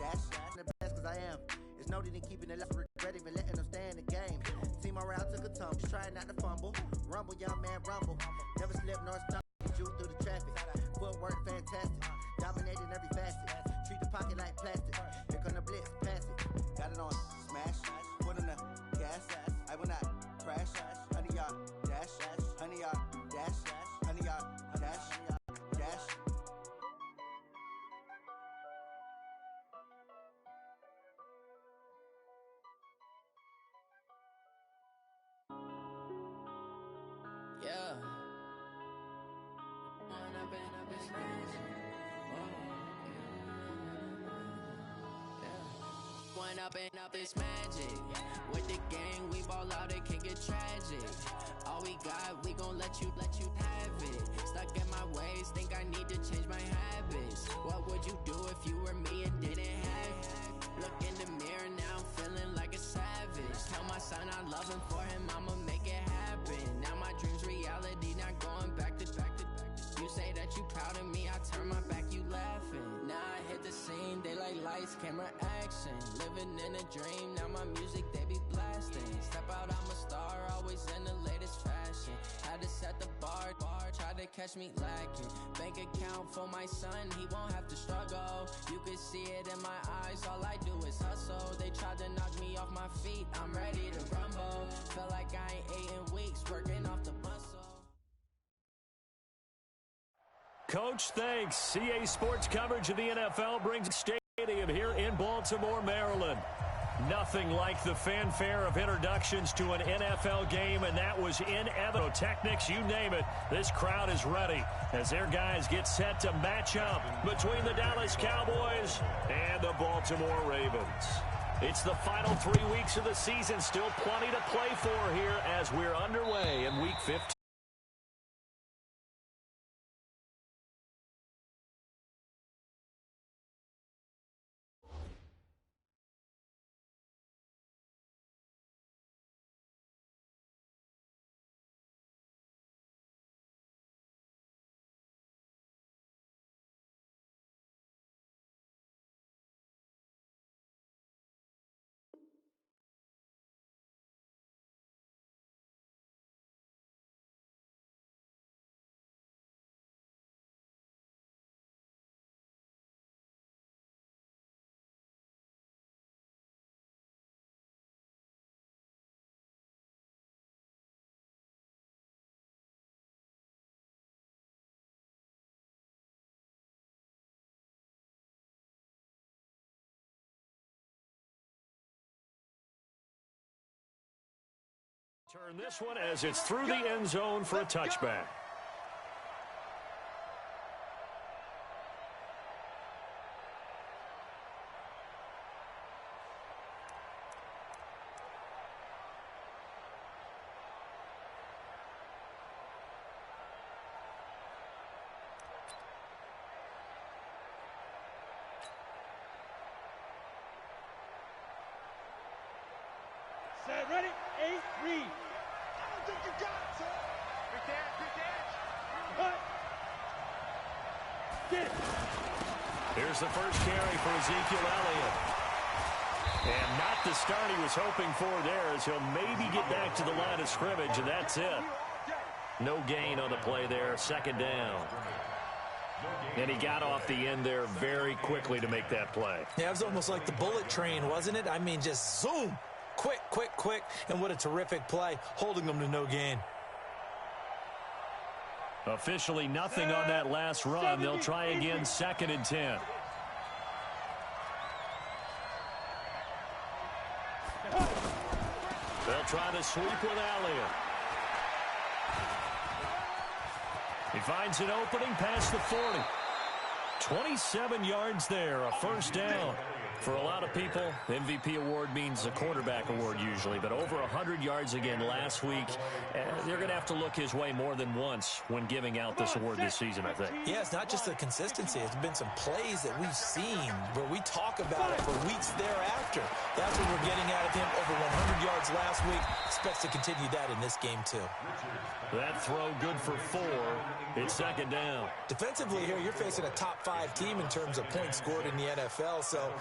dash. The best cause I am. It's noted in keeping it left, regret even letting them stay in the game. Team around took a tumble, just trying not to fumble. Rumble, young man, rumble. Never slip nor stumble, you through the traffic. Footwork fantastic, dominating every facet. Treat the pocket like plastic. Here come the blitz, pass it. Got it on, smash, put in the gas. I will not crash. 100-yard dash, 100-yard dash, 100-yard dash, dash. Yeah. One up and up is magic. With the gang, we ball out, it can get tragic. All we got, we gon' let you have it. Stuck in my ways, think I need to change my habits. What would you do if you were me and didn't have it? Look in the mirror, now I'm feeling like a savage. Tell my son I love him, for him I'ma make it happen. Now my dream's reality, not going back to. You say that you proud of me, I turn my back, you laughing. Now I hit the scene, they like lights, camera, action. Living in a dream, now my music, they be blasting. Step out, I'm a star, always in the latest fashion. Had to set the bar, try to catch me lacking. Bank account for my son, he won't have to struggle. You can see it in my eyes, all I do is hustle. They tried to knock me off my feet, I'm ready to rumble. Feel like I ain't ate in weeks, working off the muscle. Coach, thanks. CA Sports coverage of the NFL brings stadium here in Baltimore, Maryland. Nothing like the fanfare of introductions to an NFL game, and that was inevitable. Technics, you name it, this crowd is ready as their guys get set to match up between the Dallas Cowboys and the Baltimore Ravens. It's the final 3 weeks of the season, still plenty to play for here as we're underway in Week 15. Turn this one as it's through the end zone for a touchback. Set, ready, 8, read. I think you got it, sir. Good catch. What? Get it. Here's the first carry for Ezekiel Elliott. And not the start he was hoping for there, as he'll maybe get back to the line of scrimmage, and that's it. No gain on the play there, second down. And he got off the end there very quickly to make that play. Yeah, it was almost like the bullet train, wasn't it? I mean, just zoom. Quick, quick, quick. And what a terrific play, holding them to no gain. Officially nothing on that last run. They'll try again, 2nd and 10. They'll try to sweep with Elliott. He finds an opening past the 40. 27 yards there, a first down. For a lot of people, MVP award means a quarterback award usually, but over 100 yards again last week. They're going to have to look his way more than once when giving out this award this season, I think. Yeah, it's not just the consistency. It's been some plays that we've seen where we talk about it for weeks thereafter. That's what we're getting out of him. Over 100 yards last week. Expects to continue that in this game, too. That throw good for 4. It's 2nd down. Defensively here, you're facing a top 5 team in terms of points scored in the NFL, so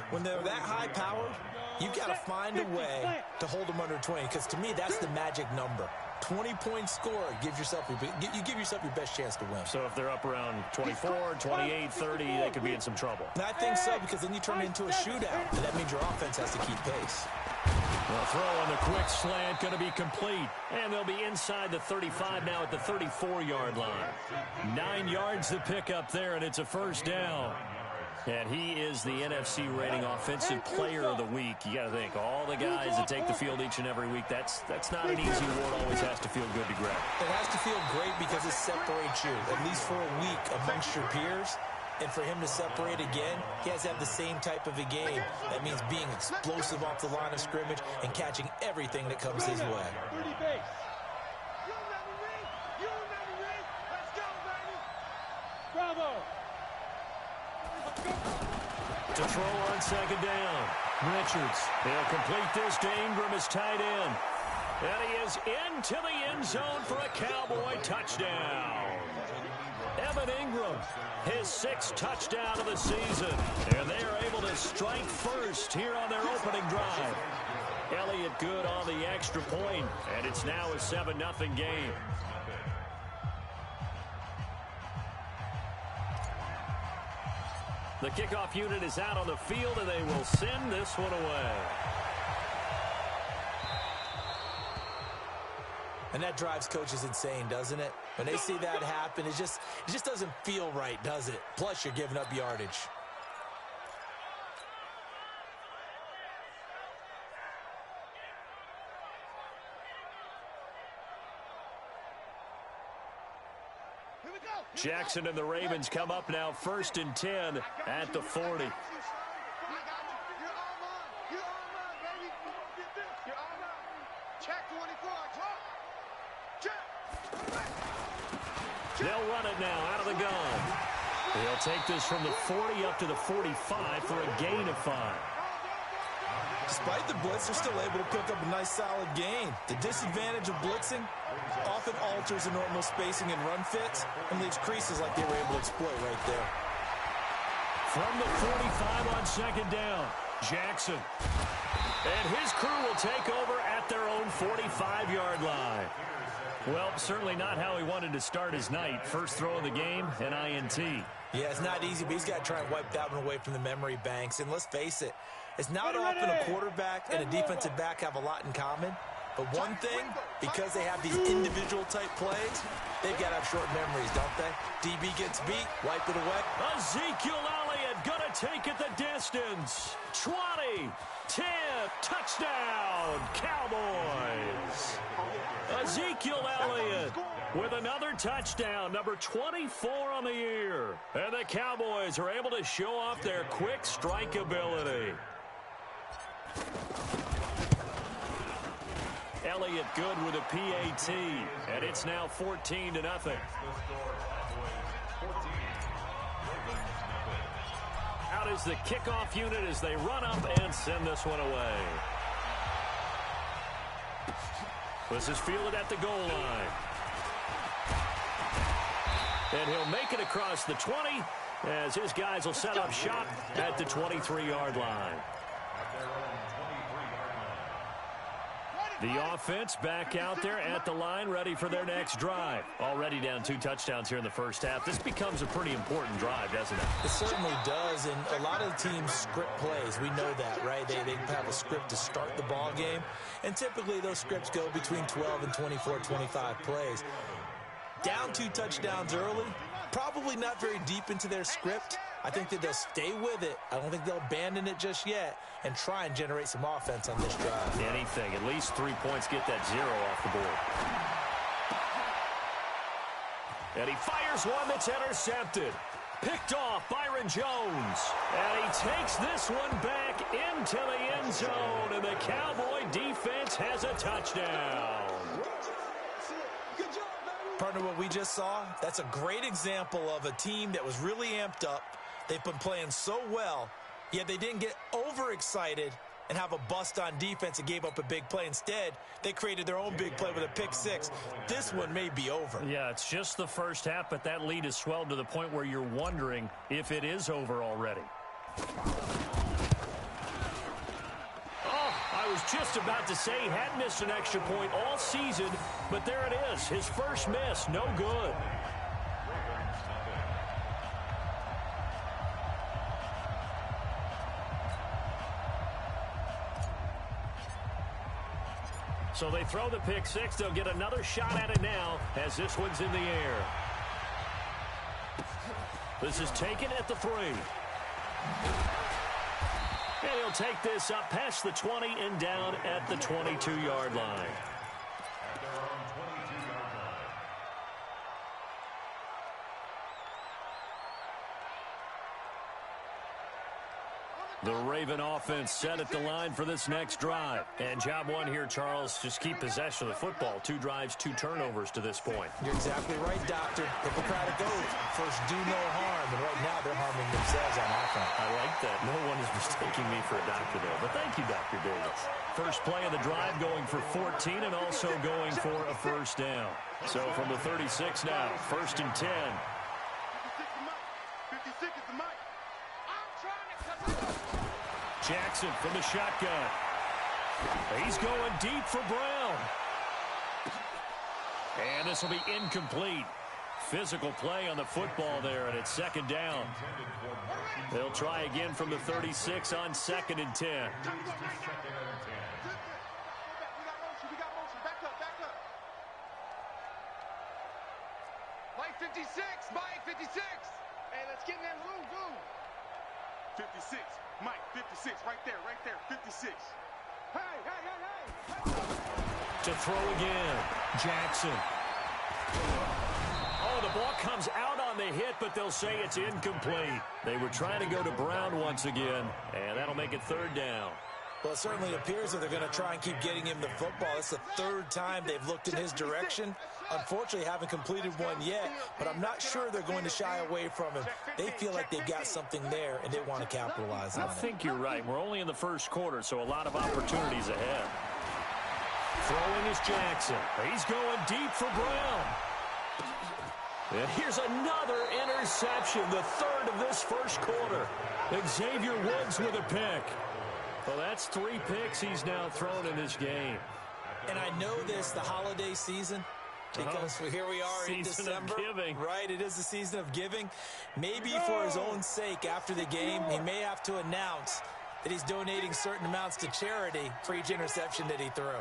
when they're that high powered, you've got to find a way to hold them under 20, because to me, that's the magic number. 20-point score, you give yourself your best chance to win. So if they're up around 24, 28, 30, they could be in some trouble. And I think so, because then you turn it into a shootout, and that means your offense has to keep pace. The throw on the quick slant going to be complete. And they'll be inside the 35 now at the 34-yard line. 9 yards to pick up there, and it's a first down. And he is the NFC rating Offensive Player of the Week. You got to think, all the guys that take the field each and every week, that's not an easy award. Always has to feel good to grab. It has to feel great because it separates you, at least for a week, amongst your peers. And for him to separate again, he has to have the same type of a game. That means being explosive off the line of scrimmage and catching everything that comes his way. Bravo! To throw on second down. Richards. He'll complete this to Ingram as tight end. And he is into the end zone for a Cowboy touchdown. Evan Ingram, his 6th touchdown of the season. And they are able to strike first here on their opening drive. Elliott good on the extra point, and it's now a 7-0 game. The kickoff unit is out on the field, and they will send this one away. And that drives coaches insane, doesn't it? When they see that happen, it just doesn't feel right, does it? Plus, you're giving up yardage. Jackson and the Ravens come up now 1st and 10 at the 40. They'll run it now out of the gun. They'll take this from the 40 up to the 45 for a gain of 5. Despite the blitz, they're still able to pick up a nice solid gain. The disadvantage of blitzing often alters the normal spacing and run fits and leaves creases like they were able to exploit right there. From the 45 on second down, Jackson. And his crew will take over at their own 45-yard line. Well, certainly not how he wanted to start his night. First throw of the game, an INT. Yeah, it's not easy, but he's got to try and wipe that one away from the memory banks. And let's face it, it's not often a quarterback and a defensive back have a lot in common. But one thing, because they have these individual type plays, they've got to have short memories, don't they? DB gets beat, wipe it away. Ezekiel Elliott gonna take it the distance. 20, 10, touchdown, Cowboys. Ezekiel Elliott with another touchdown, number 24 on the year. And the Cowboys are able to show off their quick strike ability. Elliott good with a PAT, and it's now 14-0. Out is the kickoff unit as they run up and send this one away. This is fielded at the goal line. And he'll make it across the 20 as his guys will set up shop at the 23-yard line. The offense back out there at the line, ready for their next drive. Already down 2 touchdowns here in the first half. This becomes a pretty important drive, doesn't it? It certainly does, and a lot of teams script plays. We know that, right? They have a script to start the ball game, and typically those scripts go between 12 and 24, 25 plays. Down 2 touchdowns early, probably not very deep into their script. I think that they'll stay with it. I don't think they'll abandon it just yet and try and generate some offense on this drive. Anything. At least 3 points, get that 0 off the board. And he fires one that's intercepted. Picked off Byron Jones. And he takes this one back into the end zone. And the Cowboy defense has a touchdown. Partner, what we just saw, that's a great example of a team that was really amped up. They've been playing so well, yet they didn't get overexcited and have a bust on defense and gave up a big play. Instead, they created their own big play with a pick 6. This one may be over. Yeah, it's just the first half, but that lead has swelled to the point where you're wondering if it is over already. was just about to say he hadn't missed an extra point all season, but there it is. His first miss, no good. So they throw the pick six. They'll get another shot at it now as this one's in the air. This is taken at the 3. And he'll take this up past the 20 and down at the 22-yard line. The Raven offense set at the line for this next drive. And job one here, Charles, just keep possession of the football. 2 drives, 2 turnovers to this point. You're exactly right, Doctor. Hippocratic oath. First, do no harm. And right now, they're harming themselves on offense. I like that. No one is mistaking me for a doctor there. But thank you, Dr. Davis. First play of the drive going for 14 and also going for a first down. So from the 36 now, 1st and 10. 56 is the mic. I'm trying to cut it. Jackson from the shotgun. He's going deep for Brown. And this will be incomplete. Physical play on the football there, and it's 2nd down. They'll try again from the 36 on 2nd and 10. We got motion. Back up. Mike 56. Mike 56. Hey, let's get in that room. Go. 56. Mike 56. Right there. 56. Hey. To throw again. Jackson. Oh, the ball comes out on the hit, but they'll say it's incomplete. They were trying to go to Brown once again, and that'll make it 3rd down. Well, it certainly appears that they're going to try and keep getting him the football. It's the 3rd time they've looked in his direction. Unfortunately, haven't completed one yet, but I'm not sure they're going to shy away from him. They feel like they've got something there, and they want to capitalize on it. I think you're right. We're only in the 1st quarter, so a lot of opportunities ahead. Throwing is Jackson. He's going deep for Brown. And here's another interception, the 3rd of this 1st quarter. Xavier Woods with a pick. Well, that's 3 picks he's now thrown in this game. And I know this, the holiday season, because here we are in December. Season of giving. Right, it is the season of giving. Maybe for his own sake, after the game, he may have to announce that he's donating certain amounts to charity for each interception that he threw.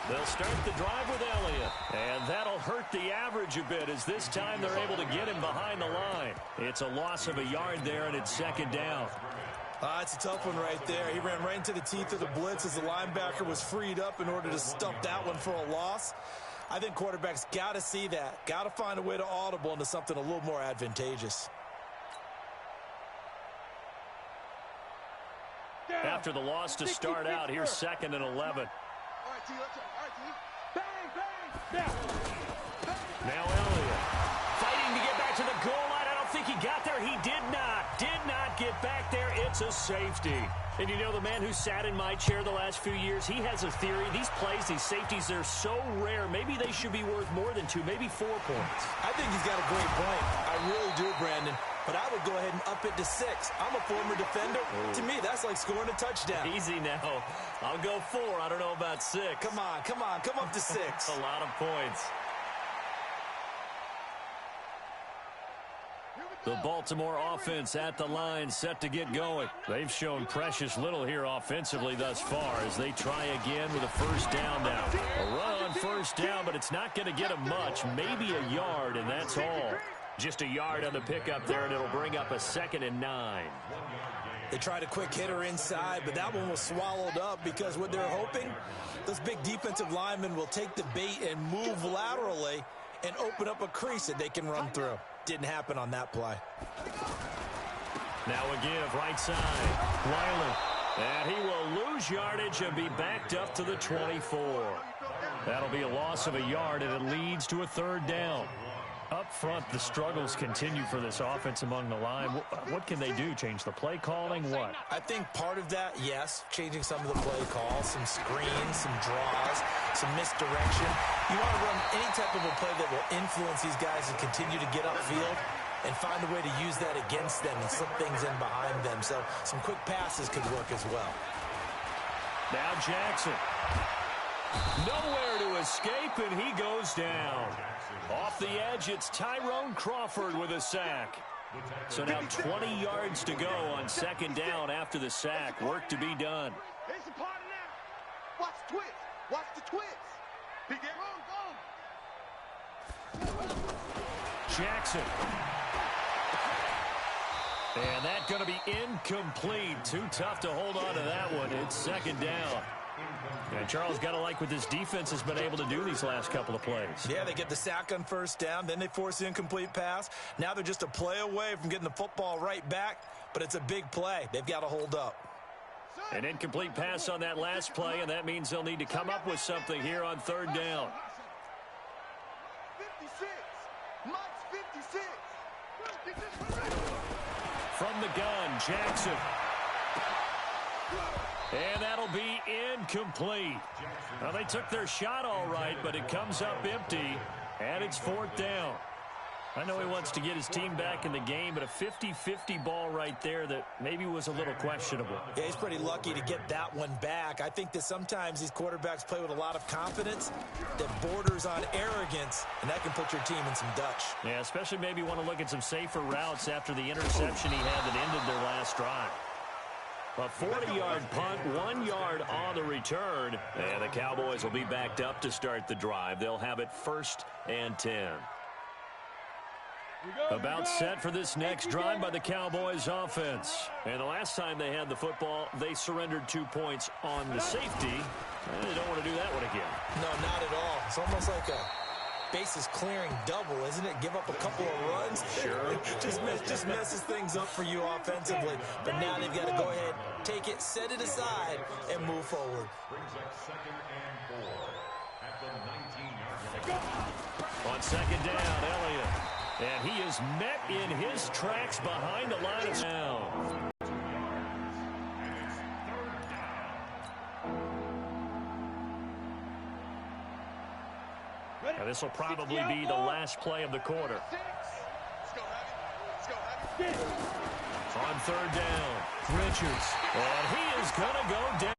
They'll start the drive with Elliott, and that'll hurt the average a bit as this time they're able to get him behind the line. It's a loss of a yard there, and it's 2nd down. It's a tough one right there. He ran right into the teeth of the blitz as the linebacker was freed up in order to stuff that one for a loss. I think quarterbacks got to see that, got to find a way to audible into something a little more advantageous. After the loss to start out, here's 2nd and 11. All right, T. Bang. Now Elliott fighting to get back to the goal line. I don't think he got there. He did not get back there. It's a safety. And you know, the man who sat in my chair the last few years, he has a theory. These plays, these safeties, they're so rare. Maybe they should be worth more than 2, maybe 4 points. I think he's got a great point. I really do, Brandon. But I would go ahead and up it to 6. I'm a former defender. Oh. To me, that's like scoring a touchdown. Easy now. I'll go 4. I don't know about 6. Come on. Come up to 6. A lot of points. The Baltimore offense at the line, set to get going. They've shown precious little here offensively thus far as they try again with a 1st down now. A run on 1st down, but it's not going to get them much. Maybe a yard, and that's all. Just a yard on the pickup there, and it'll bring up a 2nd and 9. They tried a quick hitter inside, but that one was swallowed up because what they're hoping, those big defensive linemen will take the bait and move laterally and open up a crease that they can run through. Didn't happen on that play. Now a give right side. Weiler. And he will lose yardage and be backed up to the 24. That'll be a loss of a yard, and it leads to a 3rd down. Up front, the struggles continue for this offense among the line. What can they do? Change the play calling? What? I think part of that, yes, changing some of the play calls, some screens, some draws, some misdirection. You want to run any type of a play that will influence these guys and continue to get upfield and find a way to use that against them and slip things in behind them. So some quick passes could work as well. Now Jackson. Nowhere to escape, and he goes down. Off the edge, it's Tyrone Crawford with a sack. So now 20 yards to go on second down after the sack. Work to be done. It's a party now. Watch the twist. Watch the twist. He get Jackson. And that's going to be incomplete. Too tough to hold on to that one. It's second down. And Charles, got to like what this defense has been able to do these last couple of plays. Yeah, they get the sack on first down, then they force the incomplete pass. Now they're just a play away from getting the football right back, but it's a big play. They've got to hold up. An incomplete pass on that last play, and that means they'll need to come up with something here on third down. 56. Mike's 56. From the gun, Jackson. And that'll be incomplete. Well, they took their shot all right, but it comes up empty, and it's fourth down. I know he wants to get his team back in the game, but a 50-50 ball right there that maybe was a little questionable. Yeah, he's pretty lucky to get that one back. I think that sometimes these quarterbacks play with a lot of confidence that borders on arrogance, and that can put your team in some Dutch. Yeah, especially maybe want to look at some safer routes after the interception he had that ended their last drive. A 40-yard punt, 1 yard on the return. And the Cowboys will be backed up to start the drive. They'll have it 1st and 10. About set for this next drive by the Cowboys offense. And the last time they had the football, they surrendered 2 points on the safety. They don't want to do that one again. No, not at all. It's almost like a bases clearing double, isn't it? Give up a couple of runs. Sure. just messes things up for you offensively. But now they've got to go ahead, take it, set it aside, and move forward. On second down, Elliott. And he is met in his tracks behind the line of down. Now this will probably be the last play of the quarter. On third down, Richards. And he is going to go down.